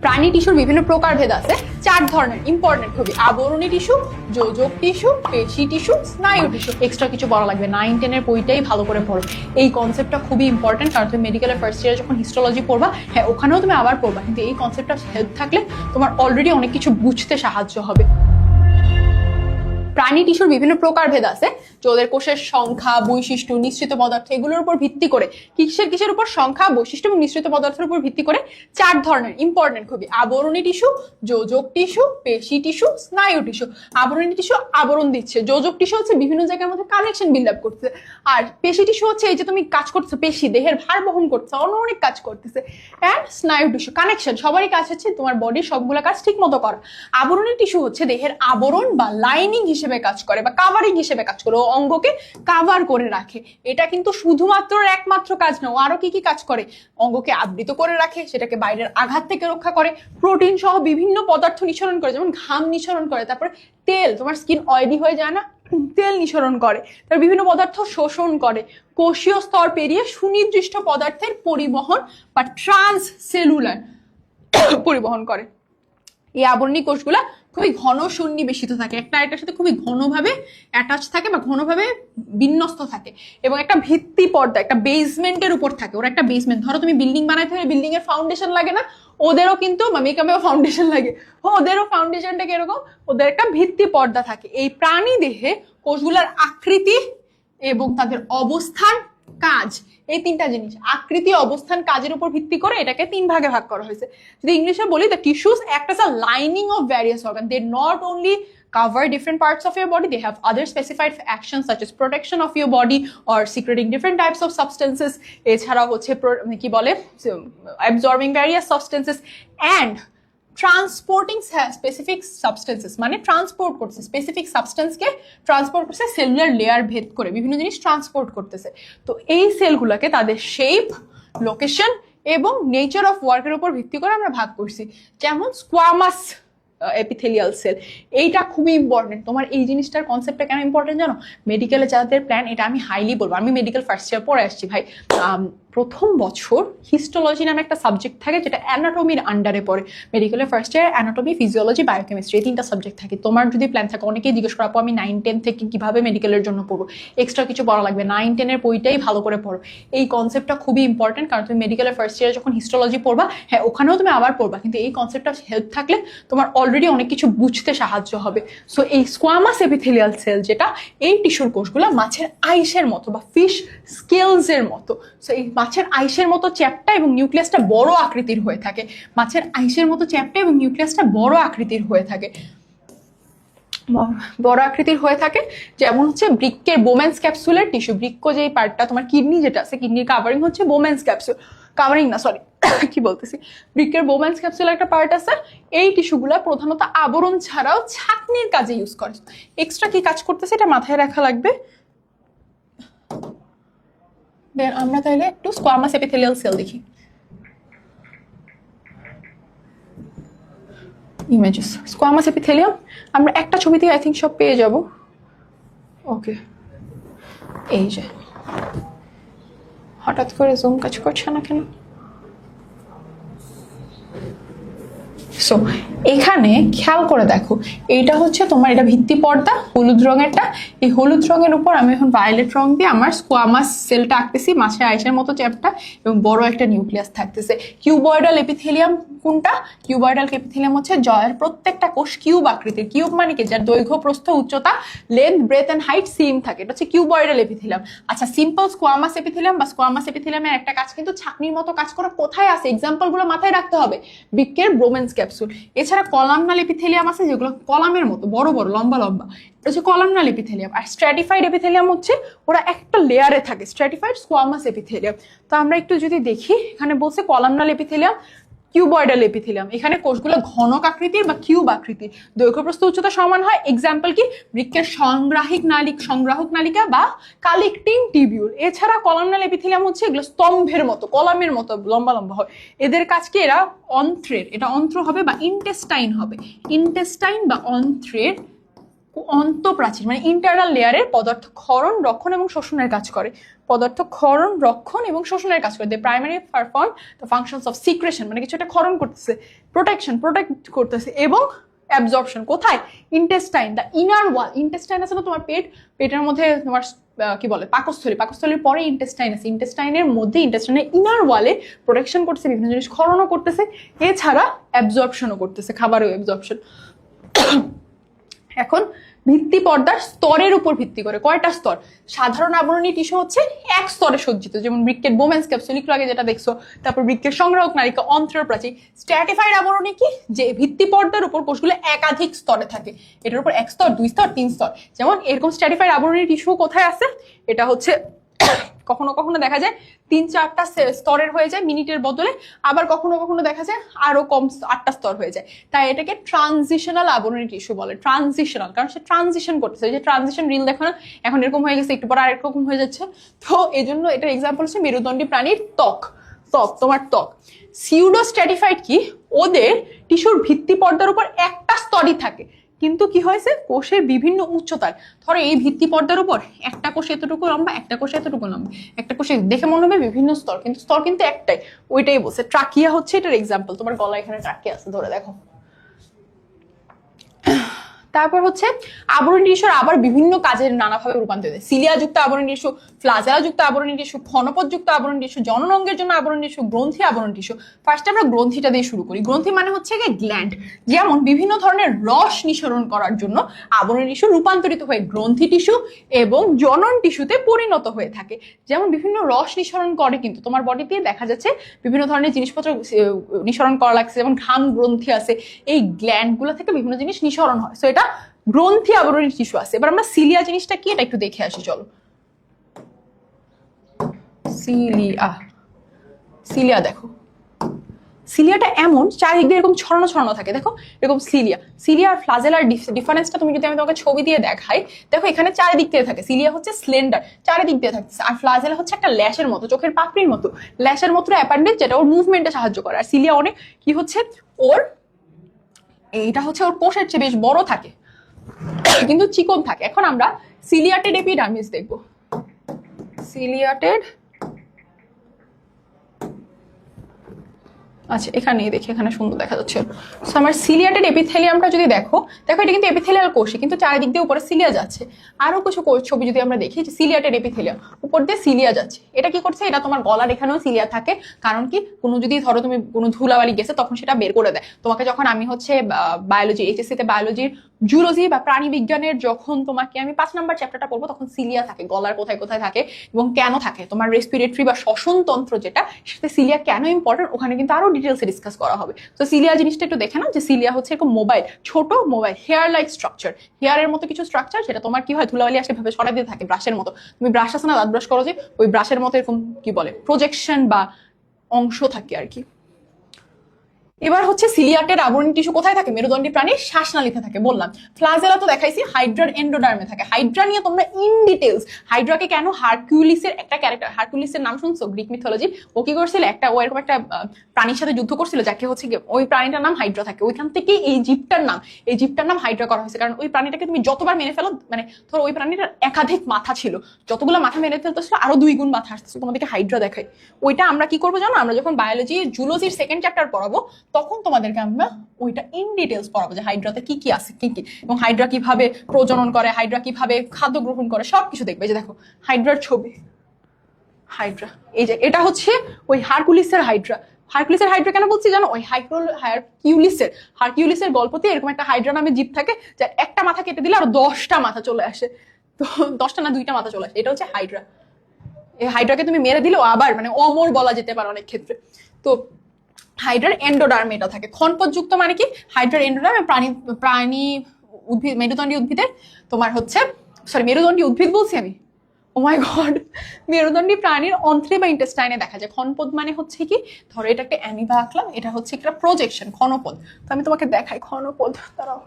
প্রাণী টিস্যুর বিভিন্ন প্রকারভেদ আছে, 4 ধরনের ইম্পর্টেন্ট খুবই। আবরণী টিস্যু, যোজক টিস্যু, পেশি টিস্যু, স্নায়ু টিস্যু। এক্সট্রা কিছু বলা লাগবে, 9-10 এর বইটাই ভালো করে পড়ো। এই কনসেপ্টটা খুবই ইম্পর্টেন্ট, কারণ তুমি মেডিকেলের ফার্স্ট ইয়ারে যখন হিস্টোলজি পড়বা, হ্যাঁ ওখানেও তুমি আবার পড়বা, কিন্তু এই কনসেপ্টটা হেল্প থাকলে তোমার অলরেডি অনেক কিছু বুঝতে সাহায্য হবে। প্রাণী টিস্যুর বিভিন্ন প্রকারভেদ আছে, ওদের কোষের সংখ্যা, বৈশিষ্ট্য, নিঃসৃত পদার্থ এগুলোর উপর ভিত্তি করে, কিসের উপর, সংখ্যা, বৈশিষ্ট্য এবং নিঃসৃত পদার্থের উপর ভিত্তি করে 4 ধরনের ইম্পর্টেন্ট খুবই। আবরণী টিস্যু, যোজক টিস্যু, পেশি টিস্যু, স্নায়ু টিস্যু। আবরণী টিস্যু আবরণ দিচ্ছে, যোজক টিস্যু হচ্ছে বিভিন্ন জায়গার মধ্যে কানেকশন বিল্ড আপ করছে, আর পেশি টিস্যু হচ্ছে এই যে তুমি কাজ করছো, পেশি দেহের ভার বহন করছে, অনেক কাজ করতেছে। অ্যান্ড স্নায়ু টিস্যু কানেকশন, সবারই কাজ হচ্ছে তোমার বডির সবগুলো কাজ ঠিক মতো করা। আবরণী টিস্যু হচ্ছে দেহের আবরণ বা লাইনিং হিসেবে কাজ করে বা কাভারিং হিসেবে কাজ করে, ও অঙ্গকে কাভার করে রাখে। এটা কিন্তু শুধুমাত্র একমাত্র কাজ না, ও আরো কি কি কাজ করে, অঙ্গকে আবৃত করে রাখে, সেটাকে বাইরের আঘাত থেকে রক্ষা করে, প্রোটিন সহ বিভিন্ন পদার্থ নিঃসরণ করে, যেমন ঘাম নিঃসরণ করে, তারপরে তেল, তোমার স্কিন অয়েলি হয়ে যায় না, তেল নিঃসরণ করে, তার বিভিন্ন পদার্থ শোষণ করে, কোষীয় স্তর পেরিয়ে সুনির্দিষ্ট পদার্থের পরিবহন বা ট্রান্সসেলুলার পরিবহন করে। এই আবরণী কোষগুলা খুবই ঘন সন্নিবেশিত থাকে, একটা আরেকটার সাথে খুবই ঘনভাবে অ্যাটাচ থাকে বা ঘনভাবে বিন্যস্ত থাকে, এবং একটা ভিত্তি পর্দা, একটা বেসমেন্টের উপর থাকে। ওরা একটা বেসমেন্ট, ধরো তুমি বিল্ডিং বানাইতে হলে বিল্ডিং এর ফাউন্ডেশন লাগে না, ওদেরও কিন্তু মেকআপেও ফাউন্ডেশন লাগে, ওদেরও ফাউন্ডেশনটা কিরকম, ওদের একটা ভিত্তি পর্দা থাকে। এই প্রাণী দেহে কোষগুলার আকৃতি এবং তাদের অবস্থান, কাজ, এই 3টা জিনিস, আকৃতি, অবস্থান, কাজের উপর ভিত্তি করে এটাকে 3 ভাগে ভাগ করা হয়েছে। যদি ইংলিশে বলি, the tissues act as a lining of various organs. They not only cover different parts of your body, they have other specified actions such as protection of your body or secreting different types of substances. এছাড়া হচ্ছে কি বলে, absorbing various substances and transporting specific substances, মানে transport করছে specific সাবস্টেন্সকে, transport করছে cellular layer ভেদ করে, বিভিন্ন জিনিস ট্রান্সপোর্ট করতেছে। তো এই সেলগুলোকে তাদের শেপ, লোকেশন এবং নেচার অফ ওয়ার্কের উপর ভিত্তি করে আমরা ভাগ করছি। যেমন স্কোয়ামাস এপিথেলিয়াল সেল, এইটা খুবই ইম্পর্টেন্ট। তোমার এই জিনিসটার কনসেপ্টটা কেন ইম্পর্টেন্ট জানো, মেডিকেলে যাদের প্ল্যান, এটা আমি হাইলি বলবো, আমি মেডিকেল ফার্স্ট ইয়ার পড়ে আসছি ভাই, প্রথম বছর হিস্টোলজি নামে একটা সাবজেক্ট থাকে যেটা অ্যানাটমির আন্ডারে পড়ে। মেডিকেলের first year anatomy, physiology, biochemistry, এই 3টা সাবজেক্ট থাকে। তোমার যদি প্ল্যান থাকে, অনেকেই জিজ্ঞেস করা, আমি 9-10 থেকে কিভাবে মেডিকেলের জন্য পড়বো, এক্সট্রা কিছু পড়া লাগবে, 9-10 এর বইটাই ভালো করে পড়ো। এই কনসেপ্টটা খুবই ইম্পর্টেন্ট, কারণ তুমি মেডিকেলের ফার্স্ট ইয়ারে যখন হিস্টোলজি পড়বা, হ্যাঁ ওখানেও তুমি আবার পড়বা, কিন্তু এই কনসেপ্টটা হেল্প থাকলে তোমার অলরেডি অনেক কিছু বুঝতে সাহায্য হবে। সো এই স্কোয়ামাস এপিথেলিয়াল সেল যেটা, এই টিস্যুর কোষগুলো মাছের আইসের মতো বা ফিশ স্কেলস এর মতো। সো এই মাছের আইসের মতো চ্যাপ্টা এবং নিউক্লিয়াসটা বড় আকৃতির হয়ে থাকে, মাছের আইসের মতো চ্যাপ্টা এবং নিউক্লিয়াসটা বড় আকৃতির হয়ে থাকে, বড় আকৃতির হয়ে থাকে। যেমন হচ্ছে বৃক্কের বোমেন্স ক্যাপসুলের টিস্যু, বৃক্ক যেই পার্টটা, তোমার কিডনি যেটা আছে, কিডনির কাভারিং হচ্ছে বোমেন্স ক্যাপসুল, কাভারিং না সরি কি বলতেছি, বৃক্কের বোমেন্স ক্যাপসুল একটা পার্ট আছে। এই টিস্যুগুলা প্রধানত আবরণ ছাড়াও ছাঁকনির কাজে ইউজ করে। এক্সট্রা কি কাজ করতেছে এটা মাথায় রাখা লাগবে। আমরা তাহলে একটু স্কোয়ামাস এপিথেলিয়াল সেল দেখি। ইমেজেস, স্কোয়ামাস এপিথেলিয়াম আমরা একটা ছবিতে আই থিঙ্ক সব পেয়ে যাব। ওকে, এই যে হঠাৎ করে জুম কাজ করছে না কেন। সো এখানে খেয়াল করে দেখো, এইটা হচ্ছে তোমার, এটা ভিত্তি পর্দা হলুদ রঙেরটা, এই হলুদ রঙের উপর আমি এখন ভায়োলেট রং দিয়ে আমার স্কোয়ামাস সেলটা আঁকতেছি, মাছের আইসের মতো চ্যাপ্টা এবং বড় একটা নিউক্লিয়াস থাকতেছে। কিউবয়েডাল এপিথেলিয়াম কোনটা, কিউবয়েডাল এপিথেলিয়াম হচ্ছে জয়ের প্রত্যেকটা কোষ কিউব আকৃতির, কিউব মানে কি, যার দৈর্ঘ্য, প্রস্থ, উচ্চতা, length, breadth and height same থাকে, এটা হচ্ছে কিউবয়েডাল এপিথেলিয়াম। আচ্ছা, সিম্পল স্কোয়ামাস এপিথেলিয়াম বা স্কোয়ামাস এপিথেলিয়ামের একটা কাজ কিন্তু ছাঁকনির মতো কাজ করা, কোথায় আছে এক্সাম্পল গুলো মাথায় রাখতে হবে, বৃক্কের ব্রোমেন্স ক্যাপসুল। এছাড়া কলামনাল এপিথেলিয়াম আছে যেগুলো কলামের মতো বড় বড় লম্বা লম্বা, এটা হচ্ছে কলামনাল এপিথেলিয়াম। আর স্ট্র্যাটিফাইড এপিথেলিয়াম হচ্ছে ওরা একটা লেয়ারে থাকে, স্ট্র্যাটিফাইড স্কোয়ামাস এপিথেলিয়াম। তো আমরা একটু যদি দেখি, এখানে বলছে কলামনাল এপিথেলিয়াম, কিউবয়েডাল এপিথেলিয়াম, এখানে কোষগুলো ঘনক আকৃতির বা কিউব আকৃতির, দৈর্ঘ্য প্রস্থ উচ্চতা সমান হয়। এক্সাম্পল কি, বৃক্কের সংগ্রাহক নালিকা বা কালেক্টিং টিবিউল। এছাড়া কলামনাল এপিথেলিয়াম হচ্ছে এগুলো স্তম্ভের মতো, কলামের মতো লম্বা লম্বা হয়। এদের কাজ কি, এরা অন্ত্রের, এটা অন্ত্র হবে বা ইন্টেস্টাইন হবে, ইন্টেস্টাইন বা অন্ত্রের অন্তঃপ্রাচীর মানে ইন্টারনাল লেয়ারের পদার্থ ক্ষরণ, রক্ষণ এবং শোষণের কাজ করে। পদার্থ ক্ষরণ, রক্ষণ এবং শোষণের কাজ করে। They primary perform the functions of secretion মানে কিছু একটা ক্ষরণ করতেছে, প্রোটেক্ট করতেছে এবং অ্যাবজর্পশন। কোথায়? Intestine, the inner wall. Intestine আছে না তোমার পেটের মধ্যে তোমার কি বলে পাকস্থলীর পরে ইন্টেস্টাইন আছে, ইন্টেস্টাইনের মধ্যে ইন্টেস্টাইনের ইনার ওয়ালে প্রোটেকশন করতেছে, বিভিন্ন জিনিস ক্ষরণও করতেছে, এছাড়া অ্যাবজর্পশনও করতেছে, খাবারও অ্যাবজর্পশন। এখন ভিত্তি পর্দার স্তরের উপর ভিত্তি করে কয়টা স্তর? সাধারণ আবরণী টিস্যু হচ্ছে এক স্তরে সজ্জিত, যেমন বৃক্কের বোমেন্স ক্যাপসুল একটু আগে যেটা দেখছো, তারপর বৃক্কের সংগ্রাহক নালিকা, অন্ত্রের প্রাচীর। স্ট্র্যাটিফাইড আবরণী কি? যে ভিত্তি পর্দার উপর কোষগুলো একাধিক স্তরে থাকে, এটার উপর এক স্তর, দুই স্তর, তিন স্তর। যেমন এরকম স্ট্র্যাটিফাইড আবরণী টিস্যু কোথায় আছে? এটা হচ্ছে কখনো কখনো দেখা যায় 3-4টা স্তরের হয়ে যায় মিনিটের বদলে, আবার কখনো কখনো দেখা যায় আরো কম 8টা স্তর হয়ে যায়। তাই এটাকে ট্রানজিশনাল আবরণী টিস্যু বলে। ট্রানজিশনাল কারণ সে ট্রানজিশন করতেছে, ওই যে ট্রানজিশন রিল দেখো না, এখন এরকম হয়ে গেছে, একটু পর আরেক রকম হয়ে যাচ্ছে। তো এই জন্য এটার এক্সাম্পল হচ্ছে মেরুদণ্ডী প্রাণীর ত্বক। তোমার ত্বক। সিউডো স্ট্র্যাটিফাইড কি? ওদের টিস্যুর ভিত্তি পর্দার উপর একটা স্তরই থাকে, কিন্তু কি হয়েছে কোষের বিভিন্ন উচ্চতার। ধরো এই ভিত্তি পর্দার উপর একটা কোষ এতটুকু লম্বা, একটা কোষ এতটুকু লম্বা, একটা কোষে দেখে মনে হবে বিভিন্ন স্তর, কিন্তু স্তর কিন্তু একটাই, ওইটাই বলছে। ট্রাকিয়া হচ্ছে এটার এক্সাম্পল। তোমার গলা এখানে ট্রাকিয়া আছে, ধরে দেখো। তারপর হচ্ছে আবরণী টিস্যুর আবার বিভিন্ন কাজের নানাভাবে রূপান্তরিত হয়। সিলিয়া যুক্ত আবরণী টিস্যু, ফ্লাজেলা যুক্ত আবরণী টিস্যু, ক্ষণপথ যুক্ত আবরণী টিস্যু, জননঙ্গের জন্য আবরণী টিস্যু, গ্রন্থি আবরণী টিস্যু। ফার্স্টে আমরা গ্রন্থিটা দিয়ে শুরু করি। গ্রন্থি মানে হচ্ছে গিয়ে গ্ল্যান্ড, যেমন বিভিন্ন ধরনের রস নিঃসরণ করার জন্য আবরণী টিস্যু রূপান্তরিত হয়ে গ্রন্থি টিস্যু এবং জনন টিস্যুতে পরিণত হয়ে থাকে। যেমন বিভিন্ন রস নিঃসরণ করে, কিন্তু তোমার বডিতে দেখা যাচ্ছে বিভিন্ন ধরনের জিনিসপত্র নিঃসরণ করা লাগছে, যেমন ঘাম গ্রন্থি আছে, এই গ্ল্যান্ডগুলো থেকে বিভিন্ন জিনিস নিঃসরণ হয়। সো এটা গ্রন্থি আবরণী টিস্যু আছে। এবার আমরা সিলিয়া জিনিসটা কি এটা একটু দেখে আসি, চলো। সিলিয়া দেখো, সিলিয়াটা এমন চারিদিক দিয়ে এরকম ছড়ানো ছড়ানো থাকে, দেখো এরকম সিলিয়া আর ফ্লাজেলার ডিফারেন্সটা তুমি যদি আমি তোমাকে ছবি দিয়ে দেখাই, দেখো এখানে চারিদিক দিয়ে থাকে। সিলিয়া হচ্ছে স্লেন্ডার, চারিদিক দিয়ে থাকছে, আর ফ্লাজেলা হচ্ছে একটা ল্যাশের মতো, চোখের পাপড়ির মতো, ল্যাশের মতো অ্যাপেন্ডেজ, যেটা ওর মুভমেন্টে সাহায্য করে। আর সিলিয়া অনেক কি হচ্ছে, ওর এইটা হচ্ছে ওর কোষের চেয়ে বেশ বড় থাকে, কিন্তু চিকন থাকে। এখন আমরা সিলিয়াটেড এপিডার্মিস দেখব। সিলিয়াটেড, আচ্ছা এখানে দেখি, এখানে সুন্দর দেখা যাচ্ছে। সো আমার সিলিয়াটেড এপিথেলিয়ামটা যদি দেখো এটা কিন্তু এপিথেলিয়াল কোষে, কিন্তু চারিদিক দিয়ে উপরে সিলিয়া যাচ্ছে। আরো কিছু ছবি যদি আমরা দেখি, যে সিলিয়াটেড এপিথেলিয়াম উপর দিয়ে সিলিয়া যাচ্ছে, এটা কি করছে? এটা তোমার গলার এখানেও সিলিয়া থাকে, কারণ কি কোনো যদি ধরো তুমি কোনো ধুলাবালি গেছে তখন সেটা বের করে দেয়। তোমাকে যখন আমি হচ্ছে বায়োলজি এইচএসসি তে বায়োলজির জুলজি বা প্রাণী বিজ্ঞানের যখন তোমাকে আমি 5 নাম্বার চ্যাপ্টারটা পড়বো, তখন সিলিয়া থাকে গলার কোথায় কোথায় থাকে এবং কেন থাকে, তোমার রেসপিরেটরি বা শ্বসন তন্ত্র যেটা, সেটা সিলিয়া কেন ইম্পর্টেন্ট, ওখানে কিন্তু আরো ডিটেলসে ডিসকাস করা হবে। তো সিলিয়া জিনিসটা একটু দেখে নাও, যে সিলিয়া হচ্ছে এরকম মোবাইল, ছোট মোবাইল, হেয়ার লাইক স্ট্রাকচার, হেয়ারের মতো কিছু স্ট্রাকচার, যেটা তোমার কি হয় ধুলাবালি আসলে ভাবে সরাই দিয়ে থাকে, ব্রাশের মতো। তুমি ব্রাশ আছে না, দাঁত ব্রাশ করো যে, ওই ব্রাশের মতো এরকম কি বলে প্রজেকশন বা অংশ থাকে আর কি। এবার হচ্ছে সিলিয়াটেড আবরণী টিস্যু কোথায় থাকে? মেরুদণ্ডী প্রাণীর শ্বাসনালীতে থাকে, বললাম। ফ্লাজেলা তো দেখাইছি, হাইড্রার এন্ডোডার্মে থাকে। হাইড্রা নিয়ে তোমরা ইন ডিটেলস, হাইড্রাকে কেন, হারকিউলিসের একটা ক্যারেক্টার, হারকিউলিসের নাম শুনছো গ্রিক মিথোলজি? ও কি করছিল, ও এরকম একটা প্রাণীর সাথে যুদ্ধ করছিল, যাকে হচ্ছে ওই প্রাণীটার নাম হাইড্রা থাকে, ওইখান থেকে এই জীবটার নাম হাইড্রা করা হয়েছে। কারণ ওই প্রাণীটাকে তুমি যতবার মেরে ফেলো, মানে ধরো ওই প্রাণীটার একাধিক মাথা ছিল, যতগুলো মাথা মেরে ফেলতেছিল আরো 2 গুণ মাথা আসতেছিল, তোমাদেরকে হাইড্রা দেখায়। ওইটা আমরা কি করবো জানো, আমরা যখন বায়োলজি জুলজির 2nd চ্যাপ্টার পড়াবো, তখন তোমাদেরকে আমরা ওইটা ইন ডিটেলস পড়াবো, যে হাইড্রাতে কি কি আছে, কি কি, এবং হাইড্রা কিভাবে প্রজনন করে, হাইড্রা কিভাবে খাদ্য গ্রহণ করে, সবকিছু দেখবে। যে দেখো হাইড্রার ছবি, হাইড্রা, এই যে এটা হচ্ছে ওই হারকুলিসের হাইড্রা। হারকুলিসের হাইড্রা কেন বলছি জানো? ওই হারকিউলিসের গল্পতে এরকম একটা হাইড্রা নামে জীব থাকে, যার একটা মাথা কেটে দিলে আর 10টা মাথা চলে আসে। তো 10টা না 2টা মাথা চলে আসে, এটা হচ্ছে হাইড্রা। এই হাইড্রাকে তুমি মেরে দিলেও আবার মানে অমর বলা যেতে পারে অনেক ক্ষেত্রে। তো হাইড্রার এন্ডোডার্মে এটা থাকে। ক্ষণপথযুক্ত মানে কি? হাইড্রার এন্ডোডার্মে প্রাণী উদ্ভিদ, মেরুদণ্ডী উদ্ভিদের তোমার হচ্ছে, মেরুদণ্ডী উদ্ভিদ বলছি আমি, ও মাই গড, মেরুদণ্ডী প্রাণীর অন্ত্রে বা ইন্টেস্টাইনে দেখা যায়। ক্ষণপথ মানে হচ্ছে কি, ধরো এটা একটা অ্যামিবা আঁকলাম, এটা হচ্ছে একটা প্রজেকশন, ক্ষণপথ। তো আমি তোমাকে দেখাই ক্ষণপথ, দাঁড়াও।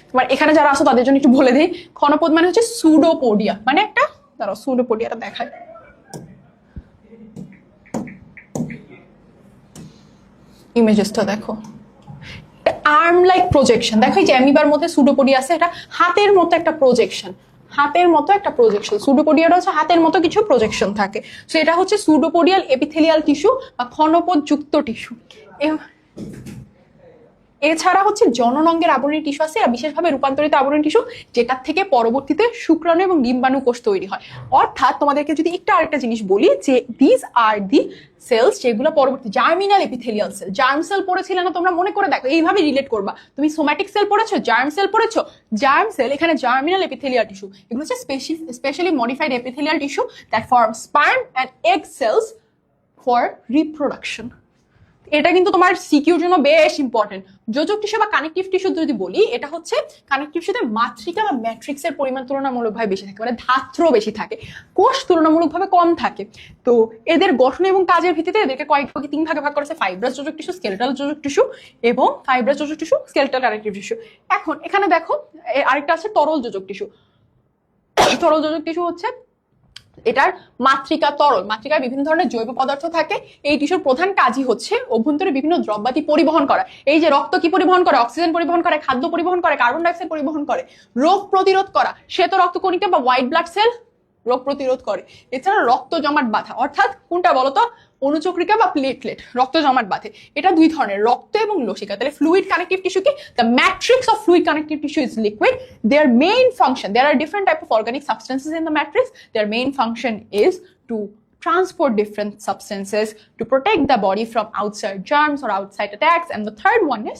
তোমার এখানে যারা আসো তাদের জন্য একটু বলে দিই, ক্ষণপথ মানে হচ্ছে সুডোপোডিয়া, মানে একটা, দাঁড়াও সুডোপোডিয়াটা দেখায়, ইমেজেসটা দেখো, আর্ম লাইক প্রজেকশন। দেখো এই যে অ্যামিবার মধ্যে সুডোপোডিয়া আছে, এটা হাতের মতো একটা প্রজেকশন, হাতের মতো একটা প্রজেকশন। সুডোপোডিয়াটা হচ্ছে হাতের মতো কিছু প্রজেকশন থাকে। সো এটা হচ্ছে সুডোপোডিয়াল এপিথেলিয়াল টিস্যু বা ক্ষণপথযুক্ত টিস্যু। এছাড়া হচ্ছে জননাঙ্গের আবরণী টিস্যু আছে, এরা বিশেষভাবে রূপান্তরিত আবরণী টিস্যু, যেটার থেকে পরবর্তীতে শুক্রাণু এবং ডিম্বাণু কোষ তৈরি হয়। অর্থাৎ তোমাদেরকে যদি একটু আরেকটা জিনিস বলি যে দিস আর দি সেলস যেগুলো পরবর্তী germinal epithelial cell. Germ cell পড়েছিলে না তোমরা? মনে করে দেখো, এইভাবে রিলেট করবা। তুমি সোম্যাটিক সেল পড়েছো, জার্ম সেল পড়েছো, জার্ম সেল এখানে জার্মিনাল এপিথেলিয়াল টিস্যু। এগুলো হচ্ছে specially modified epithelial tissue that form sperm and egg cells for reproduction. এটা কিন্তু তোমার সিকিউর জন্য বেশ ইম্পর্টেন্ট। যোজক টিস্যু বা কানেকটিভ টিস্যু যদি বলি, এটা হচ্ছে কানেকটিভ টিস্যুতে মাতৃকা বা ম্যাট্রিক্সের পরিমাণ তুলনামূলকভাবে বেশি থাকে, মানে ধাত্র বেশি থাকে, কোষ তুলনামূলকভাবে কম থাকে। তো এদের গঠন এবং কাজের ভিত্তিতে এদেরকে কয়েক ভাগে 3 ভাগে ভাগ করেছে: ফাইব্রাস যোজক টিস্যু, স্কেলেটাল যোজক টিস্যু এবং ফাইব্রাস যোজক টিস্যু, স্কেলেটাল কানেকটিভ টিস্যু। এখন এখানে দেখো আরেকটা আছে তরল যোজক টিস্যু। তরল যোজক টিস্যু হচ্ছে এটার মাতৃকা তরল, মাতৃকায় বিভিন্ন ধরনের জৈব পদার্থ থাকে। এই টিস্যুর প্রধান কাজই হচ্ছে অভ্যন্তরে বিভিন্ন দ্রব্যাদি পরিবহন করা। এই যে রক্ত কি পরিবহন করে? অক্সিজেন পরিবহন করে, খাদ্য পরিবহন করে, কার্বন ডাইঅক্সাইড পরিবহন করে, রোগ প্রতিরোধ করা, শ্বেত রক্তকণিকা বা হোয়াইট ব্লাড সেল রোগ প্রতিরোধ করে। এছাড়া রক্ত জমাট বাঁধা, অর্থাৎ কোনটা বলতো? অনুচক্রিকা বা প্লেটলেট রক্ত জমাট বাঁধে। এটা 2 ধরনের, রক্ত এবং লসিকা। তাহলে ফ্লুইড কানেকটিভ টিস্যু কি? The matrix of fluid connective tissue is liquid. Their main function, there are different type of organic substances in the matrix. Their main function is to transport different substances to protect the body from outside germs or outside attacks. And the third one is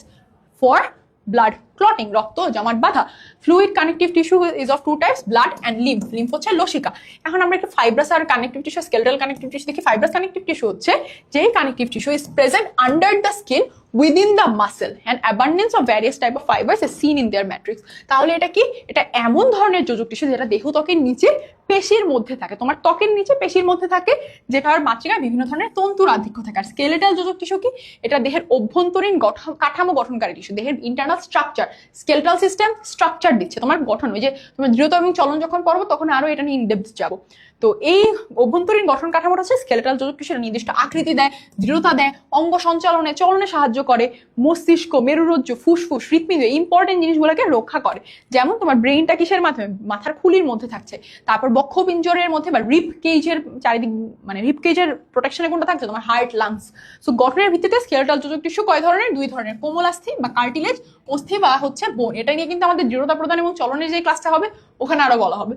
for blood clotting, রক্ত জমাট বাঁধা। Fluid connective tissue is of 2 types, blood and lymph. Lymph হচ্ছে লসিকা। এখন আমরা একটু fibrous আর connective tissue, skeletal connective tissue দেখি। ফাইব্রাস কানেকটিভ টিস্যু হচ্ছে যেই connective tissue is present under the skin within the muscle and abundance of various type of fibers is seen in their matrix. তাহলে এটা কি? এটা এমন ধরনের যোজক টিস্যু যেটা দেহ ত্বকের নিচে পেশির মধ্যে থাকে, তোমার ত্বকের নিচে পেশির মধ্যে থাকে, যেটার মাতৃকায় বিভিন্ন ধরনের তন্তুর আধিক্য থাকে। আর স্কেলেটাল যোজক টিস্যু কি? এটা দেহের অভ্যন্তরীণ কাঠামো গঠনকারী টিস্যু, দেহের internal structure. Skeletal system structure দিচ্ছে তোমার গঠন, ওই যে তোমার দৃঢ়তা এবং চলন যখন পড়বো তখন আরো এটা নিয়ে ইনডেপথ যাবো। তো এই অভ্যন্তরীণ গঠন কাঠামোটা হচ্ছে স্কেলেটাল যোজক টিস্যুর নির্দিষ্ট আকৃতি দেয়, দৃঢ়তা দেয়, অঙ্গ সঞ্চালনে চলনে সাহায্য করে, মস্তিষ্ক, মেরুরজ্জু, ফুসফুস, হৃৎপিণ্ড ইম্পর্টেন্ট জিনিসগুলোকে রক্ষা করে। যেমন তোমার ব্রেইনটা কিসের মাধ্যমে? মাথার খুলির মধ্যে থাকছে। তারপর বক্ষপিঞ্জরের মধ্যে বা রিব কেজের চারিদিক, মানে রিব কেজের প্রোটেকশনে কোনটা থাকছে? তোমার হার্ট, লাংস। সো গঠনের ভিত্তিতে স্কেলেটাল যোজক টিস্যু কয় ধরনের? 2 ধরনের, কোমলাস্থি বা কার্টিলেজ, অস্থি বা হচ্ছে বোন। এটা নিয়ে কিন্তু আমাদের দৃঢ়তা প্রদান এবং চলনের যে ক্লাসটা হবে ওখানে আরো বলা হবে।